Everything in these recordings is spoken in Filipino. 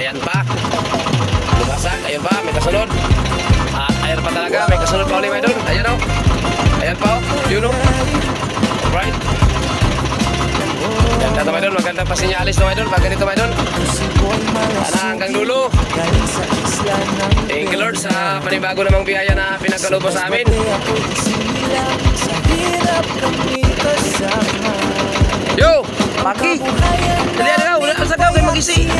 Ayan pa. Lumasak. Ayan pa. May kasunod. At ayan pa talaga. May kasunod pa ulit mga idol. Ayan o. Ayan pa o. Yun o. Alright. Ganda ito mga idol. Maganda pa sinyalis ito mga idol. Pag ganito mga idol. Sana hanggang dulo. Thank you Lord sa panibago namang biyaya na pinagkaloob mo sa amin. Yo! Paki! Dali na wala ang sagaw kayo mag-isi.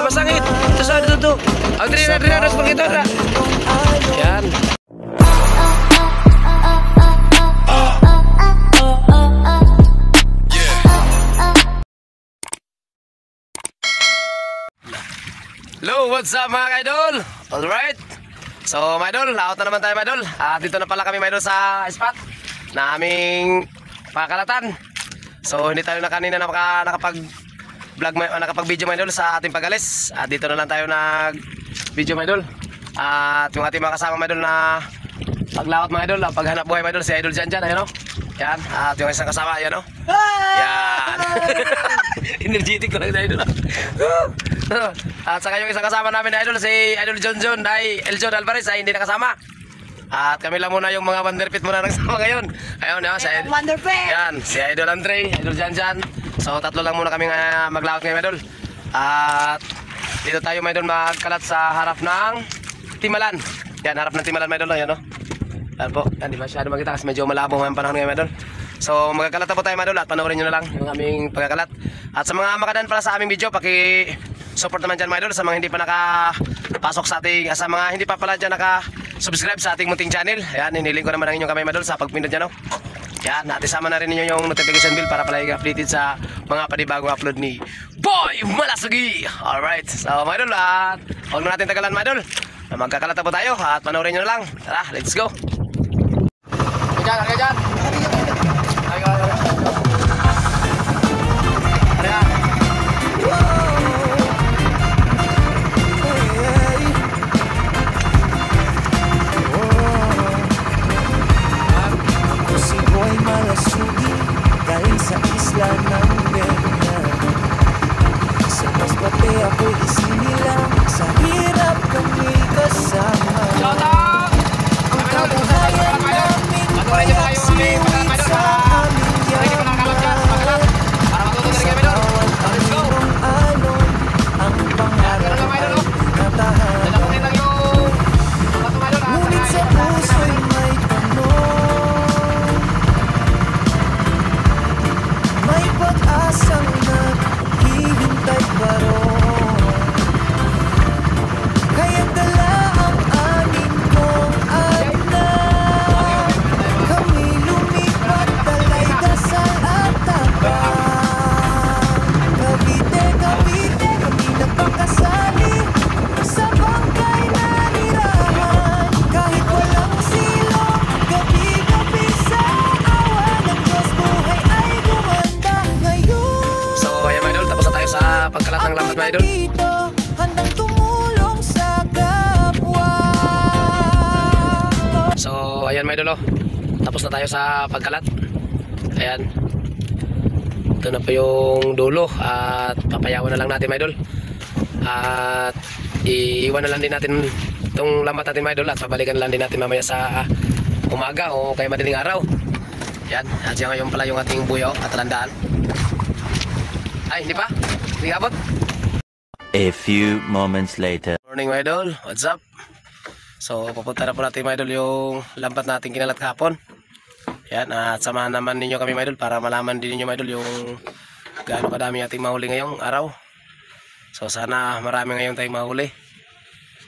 Masangit! Ito sa dito. Ang drina, nasa pagkita na. Yan. Hello, what's up mga idol? Alright. So mga idol, laot na naman tayo mga idol. Dito na pala kami mga idol sa spot na aming pakalatan. So hindi tayo na kanina nakapag-vlog, nakapag-video mga idol sa ating pag-alis. Dito na lang tayo nag-video mga idol. At yung ating mga kasama mga idol na paglawat mga idol, paghanap buhay mga idol, si Idol Jan Jan, ayan o. Yan, at yung isang kasama, ayan o. Yan. Energetic ko lang na idol. At saka yung isang kasama namin na idol, si Idol John John ay Eljon Alvarez ay hindi nakasama. At kami lang muna yung mga Wonderpit muna nagsama ngayon. Ayun, si Wonderpit. Yan, si Idol Andre, Idol Jan Jan. So tatlo lang muna kami maglawat ngayon idol. At dito tayo mga idol magkalat sa harap ng Timalan. Yan, harap ng Timalan mga idol, ayan o. Yan po, hindi masyado magkita kasi medyo malabo mga panahon ngayon mga idol. So magkakalat na po tayo mga idol at panoorin nyo na lang yung aming pagkakalat. At sa mga makadaan pala sa aming video, support naman dyan mga idol sa mga hindi pa nakapasok sa ating, sa mga hindi pa pala dyan naka-subscribe sa ating munting channel. Ayan, hiniling ko naman ang inyong kamay mga idol sa pagpindot dyan o. Yan, at isama na rin ninyo yung notification bell para pala i-updated sa mga panibagong upload ni Boy Malasugi. Alright, so mga idol, huwag na natin tagalan mga idol. Magkakalat na po tayo at panoorin nyo na lang. Tara, let's go. Harga dyan. Ako si Boy Malasugi, galing sa isla ng Benya. Sa masbate ako'y isinilang, sa hirap kami kasama. Ang kabuhayan namin walang sinuwit sa aming yaman. Sa bawat aminong alon, ang pangarap ay natahanan. Ngunit sa puso'y may tanong, may pag-asang naghihintay pa roon. Kaya dala ang amin kong anak, kami lumipat talay dasal at tabang. Cavite, Cavite, kami nagpakasali sa bangkay na nirahan. Kahit walang silong, gabi-gabi sa awa ng Diyos, buhay ay gumanda ngayon. So ayan mga idol, tapos na tayo sa pagkalat ng lambat mga idol. Handang tumulong sa kapwa. So ayan mga idol, tapos na tayo sa pagkalat. Ayan, ito na po yung dulo at papayawan na lang natin mga idol. At iiwan na lang din natin itong lambat natin mga idol at pabalikan na lang din natin mamaya sa umaga o kaya madaling araw. Yan, at yan ngayon pala yung ating buyo at landaan. Ay, hindi pa? Hindi abot? A few moments later. Morning mga idol, what's up? So pupunta na po natin mga idol yung lambat natin kinalat kahapon. Yan, at samahan naman ninyo kami mga idol para malaman din ninyo mga idol yung gaano kadami ating mahuli ngayong araw. So sana marami ngayon tayong mahuli.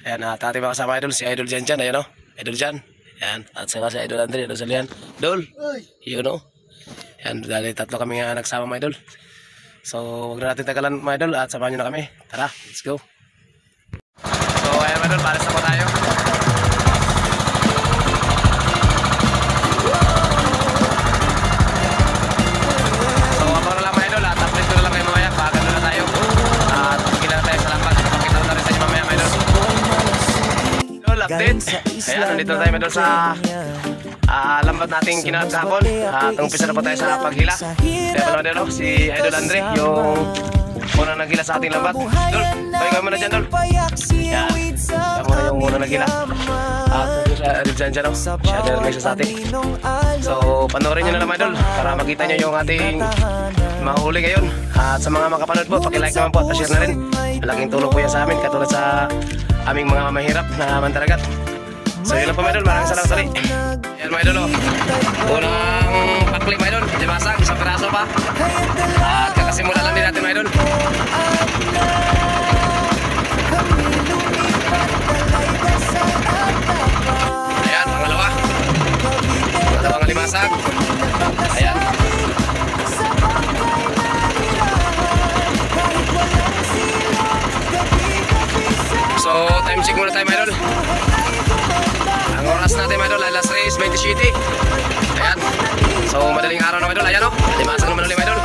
Yan, at ating mga kasama idol, si Idol Jan Jan, ayan o, Idol Jan. Yan, at saka si Idol Andre, Idol Salihan. Idol, yun o. Yan, dahil tatlo kami nga nagsama mga idol. So huwag na natin tagalan mga idol at samahan nyo na kami. Tara, let's go. So ayan mga idol, pares na po tayo. So abang na lang mga idol at update ko na lang kayo mamaya. Pagano na tayo. At kita na tayo sa lambat. Pakita ko na rin sa inyo mamaya mga idol. Idol, update. Ayan, nandito na tayo mga idol sa lambat natin kinalat kahapon. At umpisa na po tayo sa paghila. Kaya pala mga idol, si Idol Andre, yung unang nagila sa ating lambat. Dol, tayo muna dyan, Dol. Yan. Siya muna yung unang nagila. At dyan dyan, oh. Siya dyan may sa atin. So, panoorin nyo na naman, Dol, para makita nyo yung ating mahuli ngayon. At sa mga makapanood po, pakilike naman po at share na rin. Malaking tulong po yan sa amin, katulad sa aming mga mahirap na mandaragat. So yun lang po, my idol. Maraming salamat ulit. Yan, my idol, oh. Unang pakli, my idol. Di basag, isang piraso pa. At kakasimula lang din natin, my idol. Ayan, pangalawa. Pangalawang limasag. Ayan. So, time check muna tayo, my idol. Ang oras natin, my idol, ay alas 3:27. Ayan. So, madaling araw na, my idol. Ayan, o. Limasag naman ulit, my idol.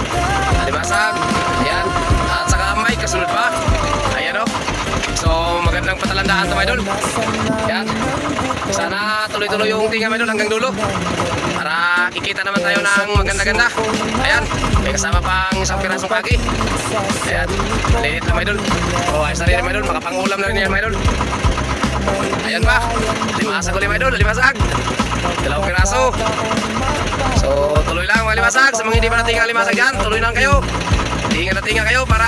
Limasag. Ayan. At saka may kasunod pa. Ayan, o. So, magandang patalandaan to, my idol. Ayan. Sana tuloy-tuloy yung tinga, my idol, hanggang dulo. Para kikita naman tayo ng maganda-ganda. Ayan. May kasama pang isang pirasong pagi. Ayan. Liit na, my idol. O, ayos na rin, my idol. Makapangulam na rin yan, my idol. Ayan pa. Limasag ulit, my idol. Limasag. Dalawang piraso. So, tuloy lang mga limasag. Sa mga hindi pa natinga limasag dyan, tuloy lang kayo. Tinga na tinga kayo para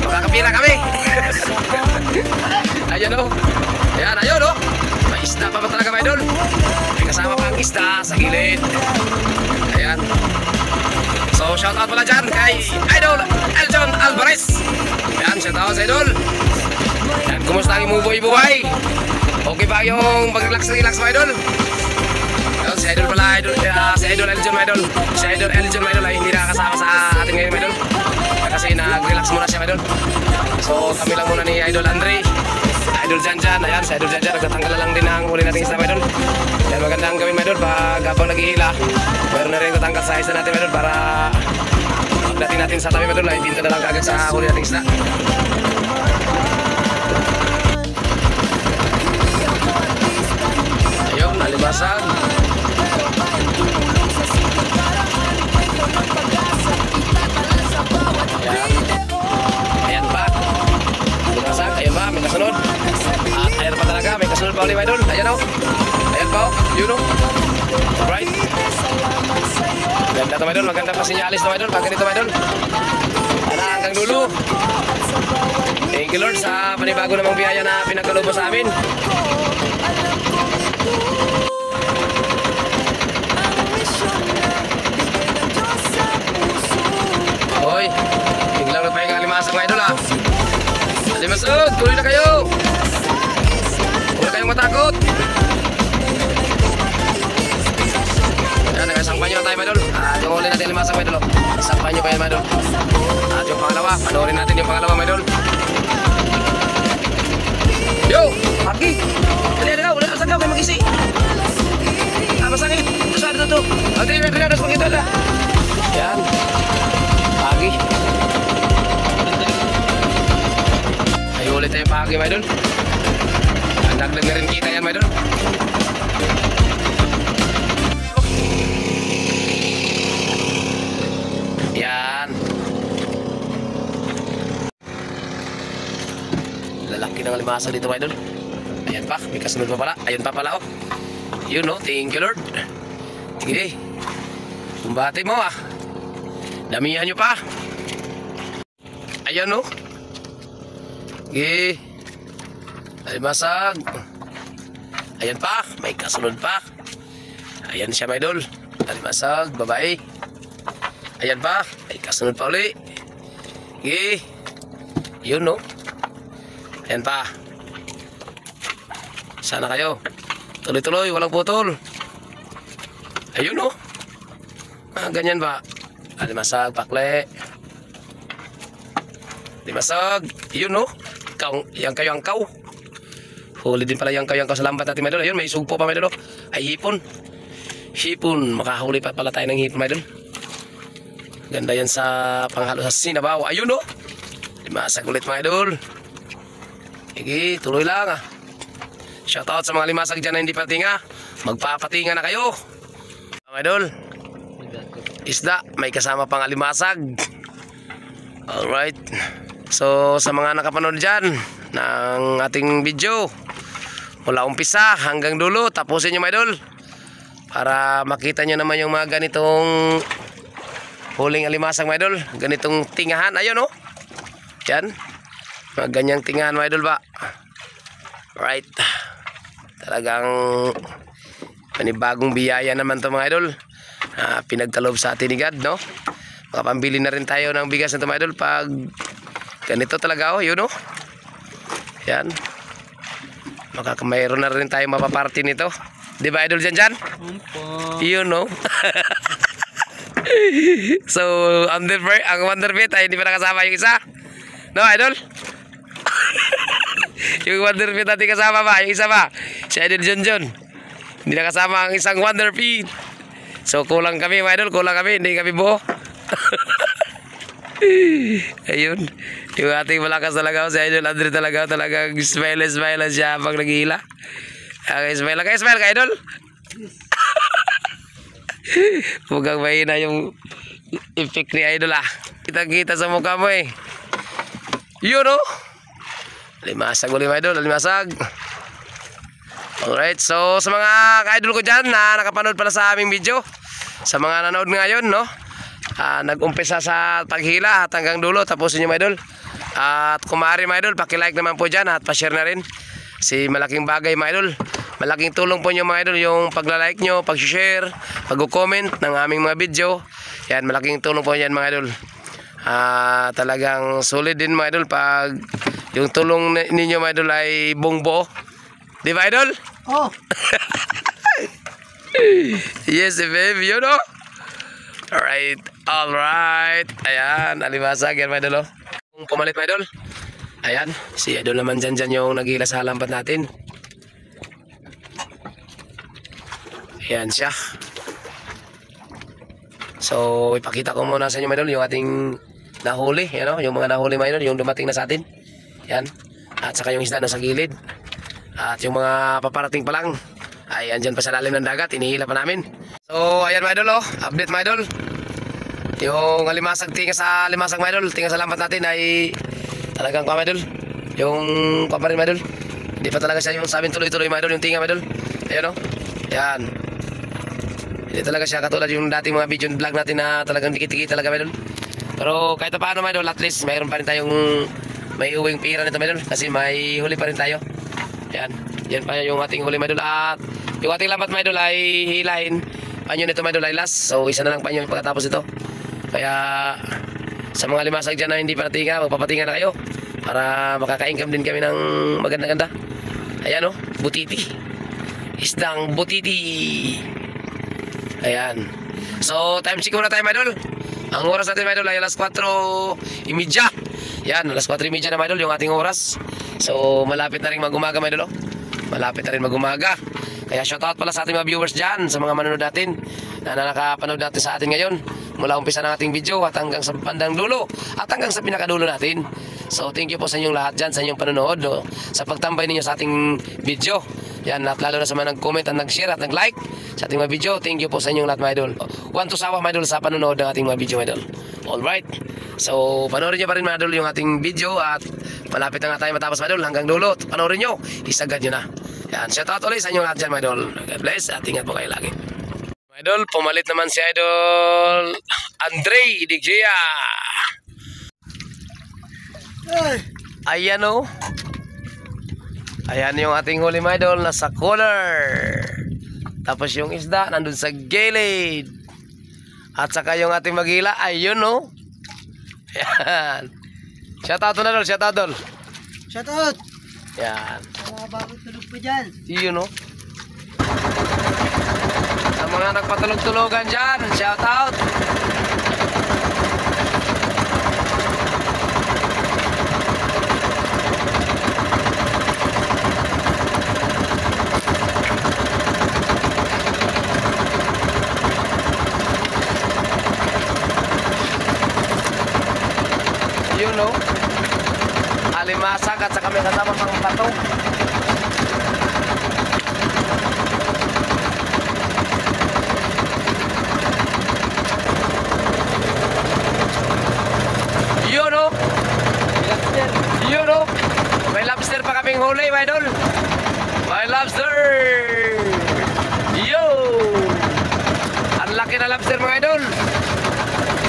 makakapira kami. Ayan, o. Ayan, ayun, o. May isda pa ba talaga, my idol? May kasama pang isda sa gilid. Ayan. So, shoutout pala dyan kay Idol Eljon Alvarez. Ayan, shoutout sa Idol. Ayan, kumusta ang imubuhay-buhay? Okay ba yung mag-relax-relax, my idol? Ayan, si Idol pala, si Idol Eljon, my idol. Si Idol Eljon, my idol, ay hindi nakakasama sa atin ngayon, my idol. Kasi nag-relax muna siya, my idol. So, kami lang muna ni Idol Andre. Idol Janjan, ayan, si Idol Janjan, nagtatanggal lang din ang huli nating isda, my idol. Ayan, magandang gawin, my idol, pag habang naghihila, mayroon na rin tatanggal sa isa natin, my idol, para pagdating natin sa tabi, my idol, ay pinta na lang kagad sa huli nating isda. Ayun, nalimasag. Ayan. Ayan pa. Limasag, ayun pa, may kasunod. At ayan pa talaga, may kasunod pa ulit, my idol. Ayan, o. Ayan pa, o. Yun, o. Alright. Maganda to, my idol. Maganda pa sinyalis to, my idol. Pag ganito, my idol. Para hanggang dulo. Thank you, Lord, sa panibago namang biyaya na pinagkalubo sa amin. Hoy, biglang nagpahinga ang limasag, mga idol, ha. Limasag, tuloy na kayo. Huwag na kayong matakot. Ayan, nag-isang panyo na tayo, mga idol. At yung huli natin limasag, mga idol, oh. Isang panyo pa yan, mga idol. At yung pangalawa, panoorin natin yung pangalawa, mga idol. Yo, pagi. Dali, dali, wala ka kayo mag-isi. Masakit. Masakit na ito. Ang tinignan sa pagkita na. Yan. Pagi. Ay, ulit tayo pagi, my idol. Ang naglag na rin kita yan, my idol. Yan. Lalaki ng limasag dito, my idol. Ayan pa, may kasunod pa pala. Ayun pa pala, oh. Yun, no? Thank you, Lord. Sige. Kumbati mo, ah. Damihan nyo pa. Ayan, no? Sige. Alimasag. Ayan pa, may kasunod pa. Ayan siya, my idol. Alimasag, babae. Ayan pa, may kasunod pa uli. Sige. Yun, no? Ayan pa. Sana kayo. Tuloy-tuloy, walang putol. Ayun, oh. Ganyan ba? Limasag, pakle. Limasag. Yun, oh. Yang kayo ang kaw. Huli din pala yang kayo sa lambat natin, my idol. Ayun, may sugpo pa, my idol. Ay, hipon. Hipon. Makahuli pa pala tayo ng hipon, my idol. Ganda yan sa panghalo sa sinabaw. Ayun, oh. Limasag ulit, my idol. Sige, tuloy lang, ah. Shoutout sa mga limasag dyan na hindi patinga. Magpapatinga na kayo. Mga idol, isda, may kasama pang alimasag. Alright. So sa mga nakapanood dyan ng ating video mula umpisa hanggang dulo, tapusin nyo mga idol para makita nyo naman yung mga ganitong huling alimasag mga idol. Ganitong tingahan, ayun oh. Yan, mga ganyang tingahan mga idol ba. Right. Talagang panibagong biyaya naman to mga idol. Pinagtalob sa atin ni God, no? Makapambili na rin tayo ng bigas na to mga idol pag ganito talaga oh, yun oh. Yan. Mayroon na rin tayo mapaparty nito. Di ba idol dyan? Yun no. So ang Wonderbit ay hindi pa nakasama yung isa. No idol? Yung Wonderbit natin kasama ba? Yung isa ba? Si idol John. Hindi nakasama ang isang Wonderbit. So kulang kami mga idol. Kulang kami. Hindi kami buo. Ayun. Yung ating malakas talaga si idol Andre talagang smile siya pag naghihila. Okay, smile ka idol. Mukhang mahina yung effect ni idol Kita sa mukha mo eh. Yun oh. Limasag ulit mga idol, limasag. Alright, so sa mga ka-idol ko dyan na nakapanood pala sa aming video, sa mga nanood ngayon no, nag-umpisa sa paghila at hanggang dulo, tapusin nyo mga idol. At kung maaari mga idol, paki-like naman po dyan at pa-share na rin. Si malaking bagay mga idol. Malaking tulong po nyo mga idol yung pagla-like nyo, pag-share, pag-comment ng aming mga video. Yan, malaking tulong po yan mga idol. Talagang solid din mga idol pag yung tulong ninyo mga idol ay buong buo. Di ba idol? Oh. Yes babe, you know. Alright. Ayan, alimasag yan mga idol oh. Kung pumalit mga idol. Ayan, si idol naman dyan yung naghila sa lambat natin. Ayan siya. So ipakita ko muna sa inyo mga idol yung ating nahuli, you know, yung mga nahuli mga idol, yung dumating na sa atin. Yan. At saka yung isda na sa gilid. At yung mga paparating pa lang ay andyan pa sa lalim ng dagat, inihila pa namin. So ayan mga idol oh, update mga idol. Yung alimasag tinga sa limasag mga idol, tinga sa lambat natin ay talagang mga idol. Yung paparin mga idol. Hindi pa talaga siya yung sabing tuloy-tuloy mga idol, yung tinga mga idol. Ayan oh. Yan. Hindi talaga siya katulad yung dating mga video vlog natin na talagang dikit-dikit talaga mga idol. Pero kahit pa paano mga idol, at least mayroon pa rin tayong may uwing pira nito mga idol, kasi may huli pa rin tayo. Yan. Yan pa yung ating huli mga idol. At yung ating lambat mga idol ay hilahin. Panyo nito mga idol ay last. So isa na lang panyo pagkatapos ito. Kaya sa mga limasag dyan na hindi pa natinga, magpapatinga na kayo para makaka-income din kami ng maganda-ganda. Ayan o, butiti. Isdang butiti. Ayan. So time check muna tayo mga idol. Ang oras natin mga idol ay alas 4:30. Yan, alas 4:30 na mga idol yung ating oras. So malapit na rin mag-umaga mga idol. Malapit na rin mag-umaga. Kaya shoutout pala sa ating mga viewers dyan, sa mga manonood natin na nakapanood natin sa atin ngayon mula umpisa ng ating video at hanggang sa bandang dulo at hanggang sa pinakadulo natin. So thank you po sa inyong lahat dyan, sa inyong panonood, no? Sa pagtambay ninyo sa ating video. Yan, at lalo na sa mga nag-comment at nag-share at nag-like sa ating mga video. Thank you po sa inyong lahat mga idol. One to sawa mga idol sa panonood ng ating mga video mga idol. Alright. So panoorin nyo pa rin mga idol yung ating video at malapit na nga tayo matapos mga idol hanggang dulo. Panoorin nyo, isagad nyo na. Yan, shoutout ulit sa inyong lahat dyan mga idol. God bless at ingat po kayo lagi. Mga idol, pumalit naman si idol Andre Idigea. Ayan o. Ayan yung ating huli mga idol, nasa cooler. Tapos yung isda nandun sa gilid. At saka yung ating magila, ayun o. Ayan. Shoutout na idol, shoutout idol. Shoutout. Ayan. Mga bagong tulog po dyan. Yun o. Sa mga nagpatulog-tulogan dyan, shoutout. Yun o. Alimasag at saka may kasama pang bato. Yun o. Yun o. May lobster pa kaming huli, mga idol. May lobster. Yo. Ang laki na lobster, mga idol.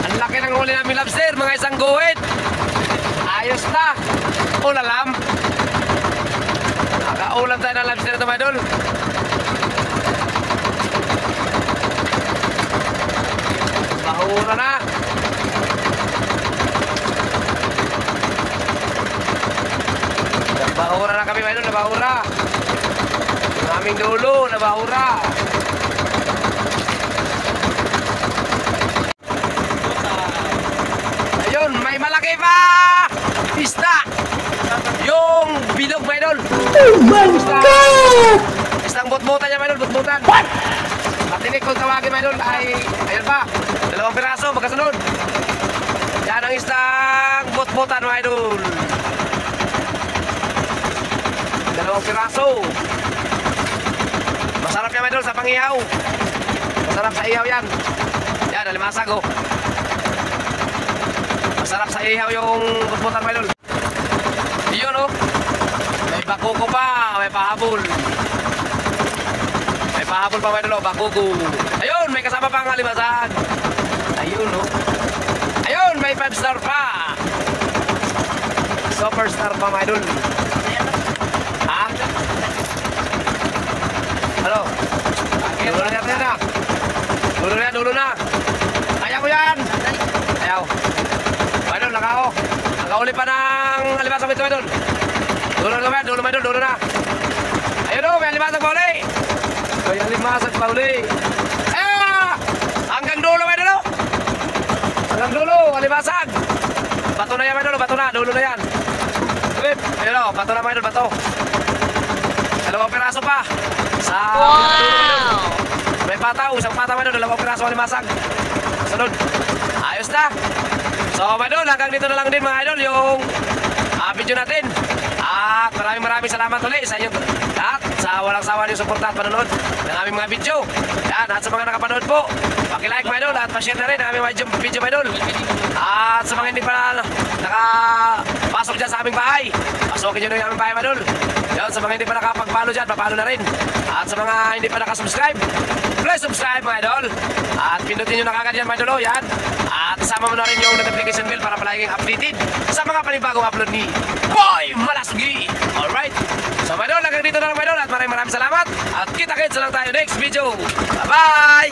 Ang laki ng huli namin lobster, mga isang guhit. Ayos na. Ulalam. Nakaulam tayo ng lobster ito, mga idol. Bahura na. Nabahura na kami, mga idol. Nabahura. Yung aming dulo, nabahura. Ayun, may malaki pa! Isda! Yung bilog, mga idol. Oh my God! Isang butbutan niya, mga idol. Butbutan. What? Matinik kung tawagin, mga idol, ay, ayun pa, 2 piraso, magkasunod. Yan ang isang butbutan, mga idol. 2 piraso. Masarap yan, mga idol, sa pangihaw. Masarap sa ihaw yan. Yan, alimasag, oh. Masarap sa ihaw yung butbutan, mga idol. Yun, oh. May bakuko pa, may pahabol. May pahabol pa, mga idol, oh, bakuko. Ayun, may kasama pa ang alimasag. Ayun, oh. Ayun, may 5-star pa. Superstar pa, mga idol. Ha? Ano? Dulo na natin na. Dulo na, dulo na. Ayaw ko yan. Ayaw. Mga idol, nakao. Nakauli pa ng alimasag ito, mga idol. Dulo na, mga idol, dulo na. Ayun, oh, may alimasag pa uli. May alimasag pa uli. Hanggang dulo, mga idol. Hanggang dulo, alimasag. Bato na yan, mga idol, bato na, dulo na yan. Ayun, oh, bato na, mga idol, bato. 2 piraso pa. Sa wow! May pataw, isang pataw, mga idol, 2 piraso alimasag. Sunod. Ayos na. So, mga idol, hanggang dito na lang din, mga idol, yung video natin. At maraming salamat ulit sa inyong lahat sa walang sawa niyong suporta at panonood ng aming mga video. Yan, at sa mga nakapanood po, paki-like, mga idol, at pa-share na rin ang aming video, mga idol. At sa mga hindi pa nakapasok dyan sa aming bahay, pasukin nyo na yung aming bahay, mga idol. Yan, sa mga hindi pa nakapag-follow dyan, papalo na rin. At sa mga hindi pa nakasubscribe, please subscribe, mga idol. At pindutin nyo na kagad yan, mga idol. Yan. At kasama mo na rin yung notification bell para palaging updated sa mga panibagong upload ni Boy Malasgi. Alright. So, mga idol, hanggang dito na lang, mga idol. At maraming salamat. At kita-kits na lang tayo next video. Bye-bye!